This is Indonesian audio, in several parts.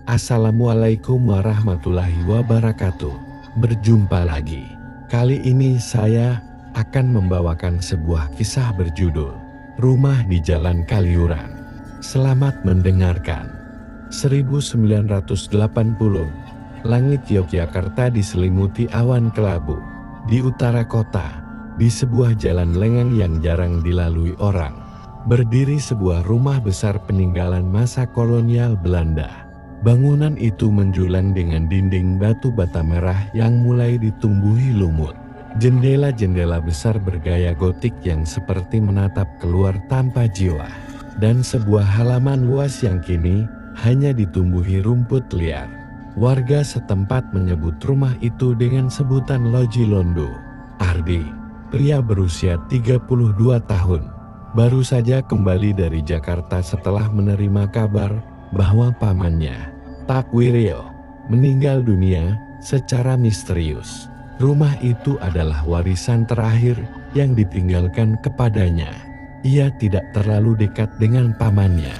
Assalamualaikum warahmatullahi wabarakatuh. Berjumpa lagi. Kali ini saya akan membawakan sebuah kisah berjudul Rumah di Jalan Kaliuran. Selamat mendengarkan. 1980, langit Yogyakarta diselimuti awan kelabu. Di utara kota, di sebuah jalan lengang yang jarang dilalui orang, berdiri sebuah rumah besar peninggalan masa kolonial Belanda. Bangunan itu menjulang dengan dinding batu bata merah yang mulai ditumbuhi lumut. Jendela-jendela besar bergaya gotik yang seperti menatap keluar tanpa jiwa. Dan sebuah halaman luas yang kini hanya ditumbuhi rumput liar. Warga setempat menyebut rumah itu dengan sebutan Loji Londo. Ardi, pria berusia 32 tahun, baru saja kembali dari Jakarta setelah menerima kabar bahwa pamannya, Pak Wiryo, meninggal dunia secara misterius. Rumah itu adalah warisan terakhir yang ditinggalkan kepadanya. Ia tidak terlalu dekat dengan pamannya,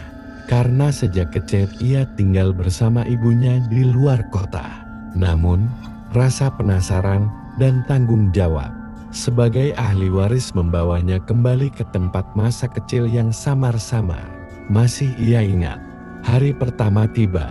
karena sejak kecil ia tinggal bersama ibunya di luar kota. Namun, rasa penasaran dan tanggung jawab sebagai ahli waris membawanya kembali ke tempat masa kecil yang samar-samar. Masih ia ingat, hari pertama tiba,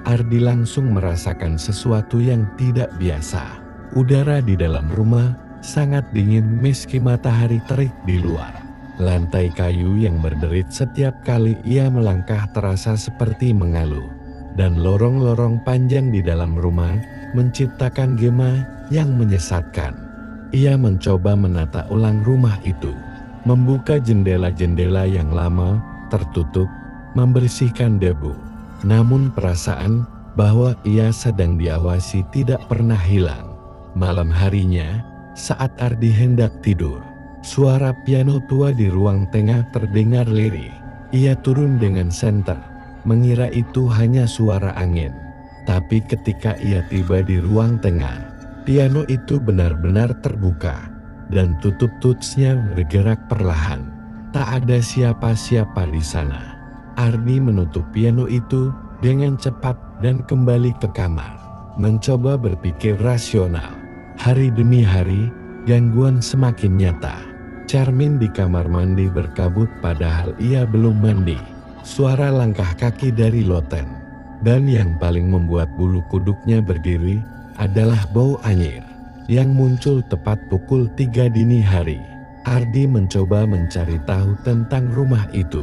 Ardi langsung merasakan sesuatu yang tidak biasa. Udara di dalam rumah sangat dingin meski matahari terik di luar. Lantai kayu yang berderit setiap kali ia melangkah terasa seperti mengalu. Dan lorong-lorong panjang di dalam rumah menciptakan gema yang menyesatkan. Ia mencoba menata ulang rumah itu, membuka jendela-jendela yang lama tertutup, membersihkan debu. Namun perasaan bahwa ia sedang diawasi tidak pernah hilang. Malam harinya, saat Ardi hendak tidur, suara piano tua di ruang tengah terdengar lirih. Ia turun dengan senter, mengira itu hanya suara angin. Tapi ketika ia tiba di ruang tengah, piano itu benar-benar terbuka, dan tutup tutsnya bergerak perlahan. Tak ada siapa-siapa di sana. Ardi menutup piano itu dengan cepat dan kembali ke kamar. Mencoba berpikir rasional. Hari demi hari, gangguan semakin nyata. Cermin di kamar mandi berkabut padahal ia belum mandi. Suara langkah kaki dari loten. Dan yang paling membuat bulu kuduknya berdiri adalah bau anyir yang muncul tepat pukul 3 dini hari. Ardi mencoba mencari tahu tentang rumah itu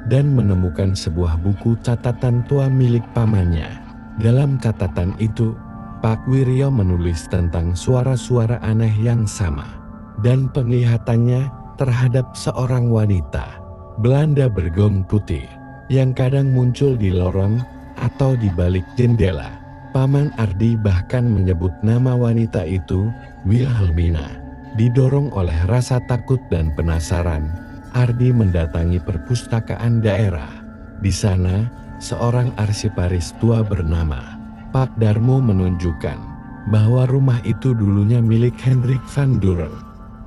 dan menemukan sebuah buku catatan tua milik pamannya. Dalam catatan itu, Pak Wiryo menulis tentang suara-suara aneh yang sama dan penglihatannya terhadap seorang wanita Belanda bergaun putih yang kadang muncul di lorong atau di balik jendela. Paman Ardi bahkan menyebut nama wanita itu Wilhelmina. Didorong oleh rasa takut dan penasaran, Ardi mendatangi perpustakaan daerah. Di sana, seorang arsiparis tua bernama Pak Darmo menunjukkan bahwa rumah itu dulunya milik Hendrik van Duren,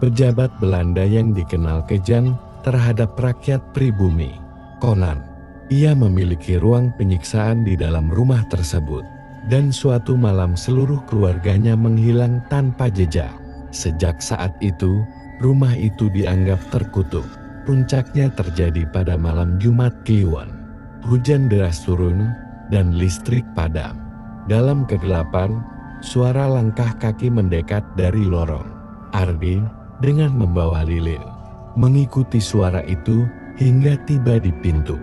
pejabat Belanda yang dikenal kejam terhadap rakyat pribumi. Konon, ia memiliki ruang penyiksaan di dalam rumah tersebut, dan suatu malam seluruh keluarganya menghilang tanpa jejak. Sejak saat itu, rumah itu dianggap terkutuk. Puncaknya terjadi pada malam Jumat Kliwon. Hujan deras turun dan listrik padam. Dalam kegelapan, suara langkah kaki mendekat dari lorong. Ardi dengan membawa lilin mengikuti suara itu hingga tiba di pintu.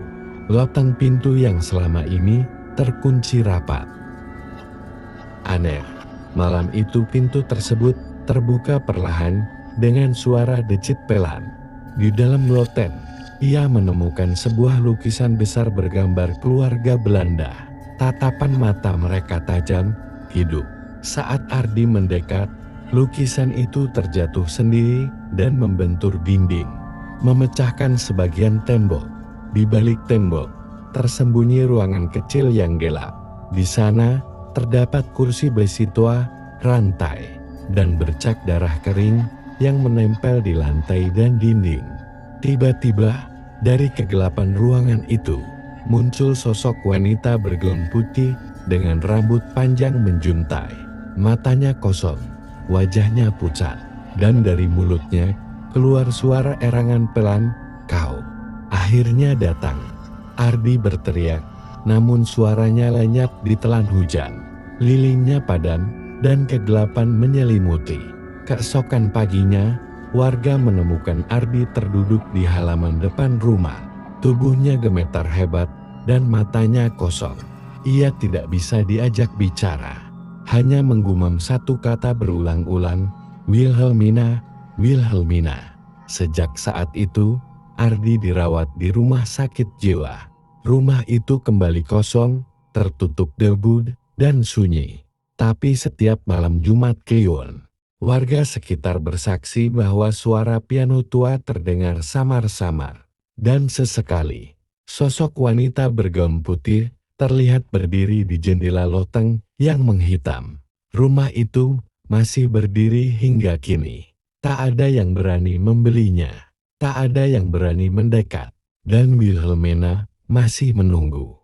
Loteng pintu yang selama ini terkunci rapat. Aneh, malam itu pintu tersebut terbuka perlahan dengan suara decit pelan. Di dalam loteng, ia menemukan sebuah lukisan besar bergambar keluarga Belanda. Tatapan mata mereka tajam, hidup. Saat Ardi mendekat, lukisan itu terjatuh sendiri dan membentur dinding, memecahkan sebagian tembok. Di balik tembok, tersembunyi ruangan kecil yang gelap. Di sana, terdapat kursi besi tua, rantai, dan bercak darah kering yang menempel di lantai dan dinding. Tiba-tiba, dari kegelapan ruangan itu, muncul sosok wanita bergaun putih dengan rambut panjang menjuntai, matanya kosong, wajahnya pucat, dan dari mulutnya keluar suara erangan pelan, "Kau akhirnya datang." Ardi berteriak, namun suaranya lenyap ditelan hujan. Lilingnya padan dan kegelapan menyelimuti. Keesokan paginya, warga menemukan Ardi terduduk di halaman depan rumah. Tubuhnya gemetar hebat dan matanya kosong. Ia tidak bisa diajak bicara. Hanya menggumam satu kata berulang-ulang, "Wilhelmina, Wilhelmina." Sejak saat itu, Ardi dirawat di rumah sakit jiwa. Rumah itu kembali kosong, tertutup debu, dan sunyi. Tapi setiap malam Jumat Kliwon, warga sekitar bersaksi bahwa suara piano tua terdengar samar-samar. Dan sesekali, sosok wanita bergaun putih terlihat berdiri di jendela loteng yang menghitam. Rumah itu masih berdiri hingga kini. Tak ada yang berani membelinya. Tak ada yang berani mendekat. Dan Wilhelmina masih menunggu.